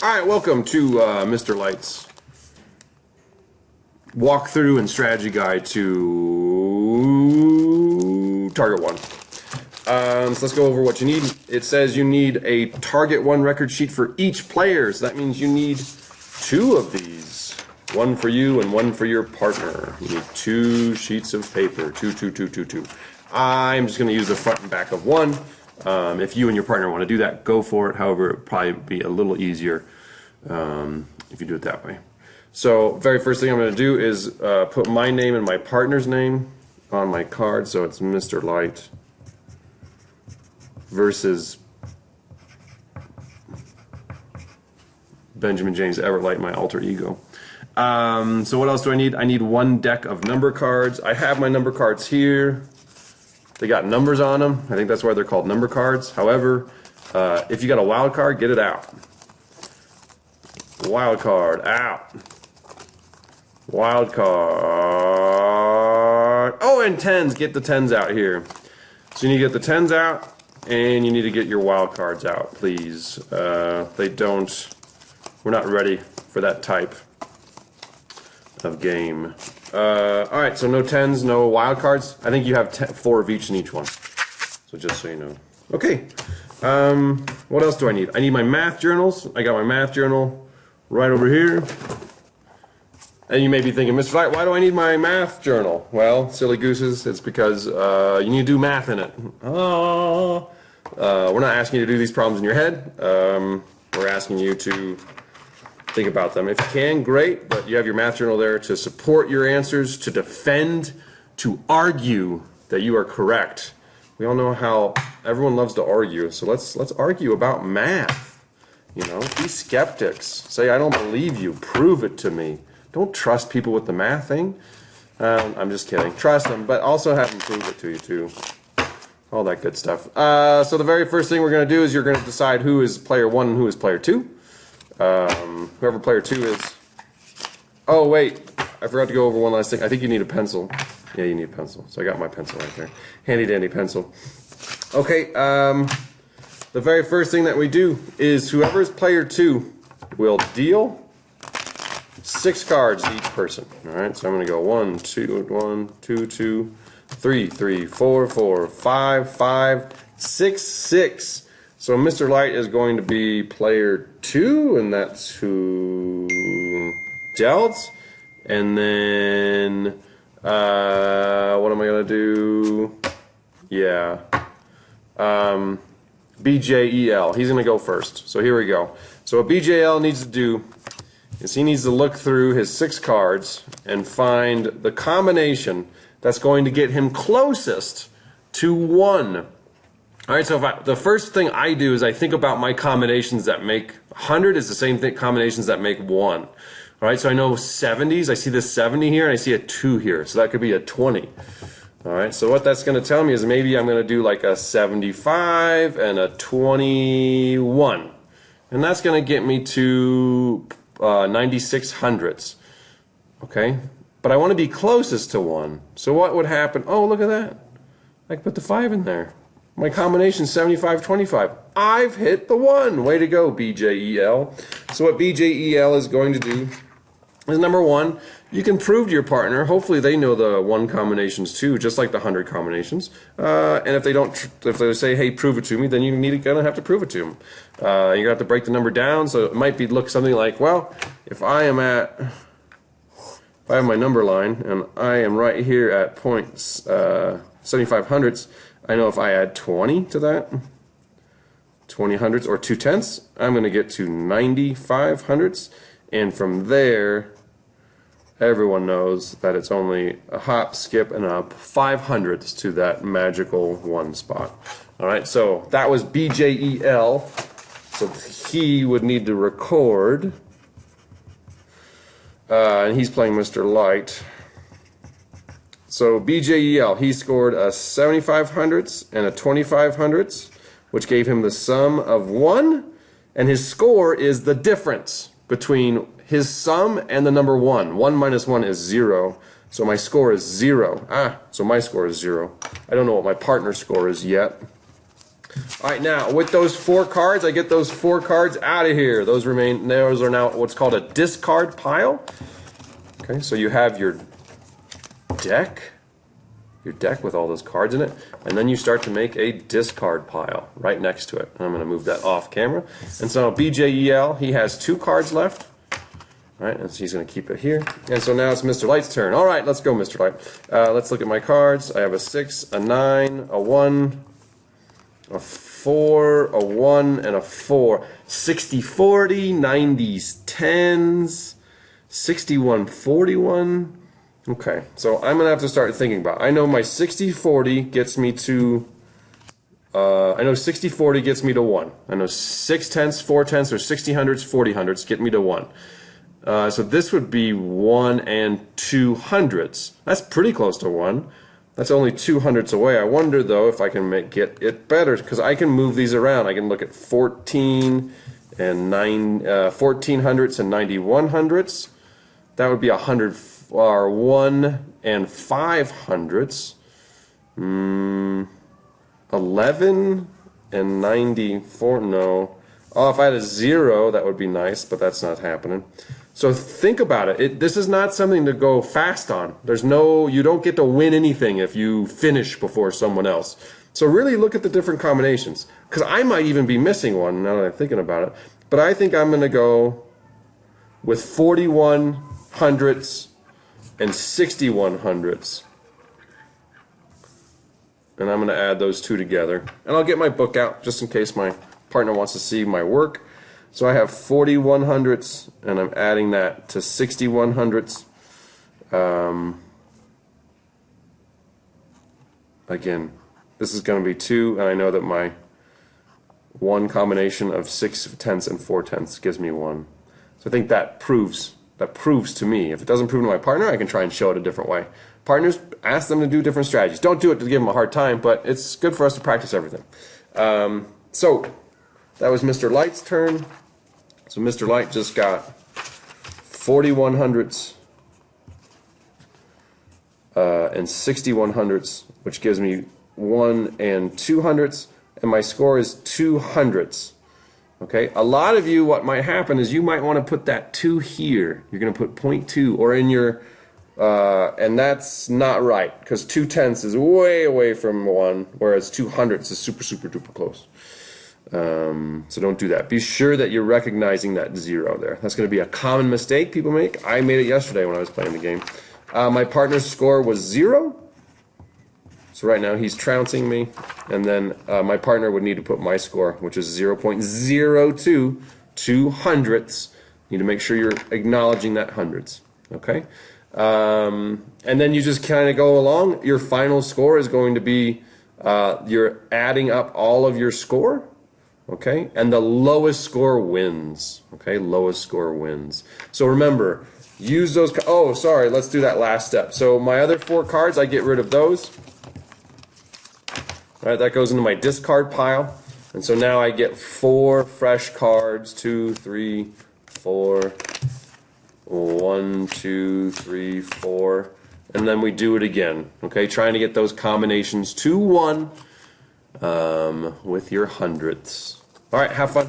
Alright, welcome to Mr. Light's walkthrough and strategy guide to Target 1. So let's go over what you need. It says you need a Target 1 record sheet for each player, so that means you need 2 of these. One for you and one for your partner. You need 2 sheets of paper. Two. I'm just going to use the front and back of one. If you and your partner want to do that, go for it. However, it'll probably be a little easier if you do it that way. So, very first thing I'm going to do is put my name and my partner's name on my card. So it's Mr. Light versus Benjamin James Everett Light, my alter ego. So what else do I need? I need 1 deck of number cards. I have my number cards here. They got numbers on them. I think that's why they're called number cards. However, if you got a wild card, get it out. Wild card out. Wild card. Oh, and 10s. Get the 10s out here. So you need to get the 10s out, and you need to get your wild cards out, please. They don't. We're not ready for that type of game. Alright, so no 10s, no wild cards. I think you have 4 of each in each one. So just so you know. Okay. What else do I need? I need my math journals. I got my math journal right over here. And you may be thinking, Mr. Light, why do I need my math journal? Well, silly gooses, it's because you need to do math in it. Oh. We're not asking you to do these problems in your head. We're asking you to think about them. If you can, great, but you have your math journal there to support your answers, to defend, to argue that you are correct. We all know how everyone loves to argue, so let's argue about math. You know, be skeptics. Say, I don't believe you. Prove it to me. Don't trust people with the math thing. I'm just kidding. Trust them, but also have them prove it to you too. All that good stuff. So the very first thing we're going to do is you're going to decide who is player 1 and who is player 2. Whoever player 2 is. Oh wait, I forgot to go over one last thing. I think you need a pencil. Yeah, you need a pencil. So I got my pencil right there. Handy dandy pencil. Okay, the very first thing that we do is whoever is player 2 will deal 6 cards to each person. Alright, so I'm going to go 1, 2, 2, 3, 3, 4, 4, 5, 5, 6, 6. So Mr. Light is going to be player 2, and that's who dealt. And then, what am I going to do? Yeah. BJEL. He's going to go first. So here we go. So what BJL needs to do is he needs to look through his 6 cards and find the combination that's going to get him closest to 1. Alright, so the first thing I do is I think about my combinations that make 100 is the same thing combinations that make 1. Alright, so I know 70s, I see this 70 here and I see a 2 here, so that could be a 20. Alright, so what that's going to tell me is maybe I'm going to do like a 75 and a 21. And that's going to get me to 96 hundredths. Okay, but I want to be closest to 1. So what would happen? Oh, look at that. I can put the 5 in there. My combination 75-25. I've hit the 1. Way to go, BJEL. So what BJEL is going to do is, number 1, you can prove to your partner. Hopefully they know the 1 combinations too, just like the 100 combinations. And if they don't, if they say, "Hey, prove it to me," then you're gonna have to prove it to them. You're gonna have to break the number down. So it might be look something like, well, if I have my number line and I am right here at 75 hundredths. I know if I add 20 to that, 20 hundredths or 2 tenths, I'm going to get to 95 hundredths. And from there, everyone knows that it's only a hop, skip, and a 5 hundredths to that magical 1 spot. Alright, so that was BJEL. So he would need to record. And he's playing Mr. Light. So BJEL, he scored a 75 hundredths and a 25 hundredths, which gave him the sum of 1, and his score is the difference between his sum and the number 1. 1 minus 1 is 0, so my score is 0. So my score is 0. I don't know what my partner's score is yet. All right, now with those 4 cards, I get those 4 cards out of here. Those are now what's called a discard pile. Okay, so you have your deck with all those cards in it, and then you start to make a discard pile right next to it. I'm going to move that off camera. And so BJEL, he has 2 cards left. All right, and so he's going to keep it here. And so now it's Mr. Light's turn. All right, let's go, Mr. Light. Let's look at my cards. I have a 6, a 9, a 1, a 4, a 1, and a 4. 60-40, 90s, 10s, 61-41. Okay, so I'm going to have to start thinking about it. I know my 60-40 gets me to... I know 60-40 gets me to 1. I know 6/10, 4/10, or 60-hundreds, 40-hundreds get me to 1. So this would be 1 and 200ths. That's pretty close to 1. That's only 200ths away. I wonder though if I can get it better, because I can move these around. I can look at 14 and 1400ths and 9100ths. That would be 100 or 1 and 500ths. 11 and 94. No. Oh, if I had a 0, that would be nice, but that's not happening. So think about it. This is not something to go fast on. You don't get to win anything if you finish before someone else. So really look at the different combinations, because I might even be missing one now that I'm thinking about it. But I think I'm going to go with 4100ths and 6100ths. And I'm going to add those 2 together. And I'll get my book out just in case my partner wants to see my work. So I have 4100ths, and I'm adding that to 6100ths. Again, this is going to be 2, and I know that my 1 combination of 6/10 and 4/10 gives me 1. So I think that proves to me. If it doesn't prove to my partner, I can try and show it a different way. Partners, ask them to do different strategies. Don't do it to give them a hard time, but it's good for us to practice everything. So that was Mr. Light's turn. So Mr. Light just got 4100ths and 6100ths, which gives me 1 and 200ths, and my score is 200ths. Okay, a lot of you, what might happen is you might want to put that 2 here. You're going to put 0.2 or in your, and that's not right, because 2/10 is way away from 1, whereas 200ths is super, super duper close. So don't do that. Be sure that you're recognizing that 0 there. That's going to be a common mistake people make. I made it yesterday when I was playing the game. My partner's score was 0. So right now he's trouncing me. And then my partner would need to put my score, which is 0.02, 200ths. You need to make sure you're acknowledging that hundreds. Okay? And then you just kind of go along. Your final score is going to be, you're adding up all of your score. Okay, and the lowest score wins. Okay, lowest score wins. So remember, use those. Oh, sorry, let's do that last step. So my other 4 cards, I get rid of those. All right, that goes into my discard pile. And so now I get 4 fresh cards. 2, 3, 4. 1, 2, 3, 4. And then we do it again. Okay, trying to get those combinations to 1. With your hundredths. All right, have fun.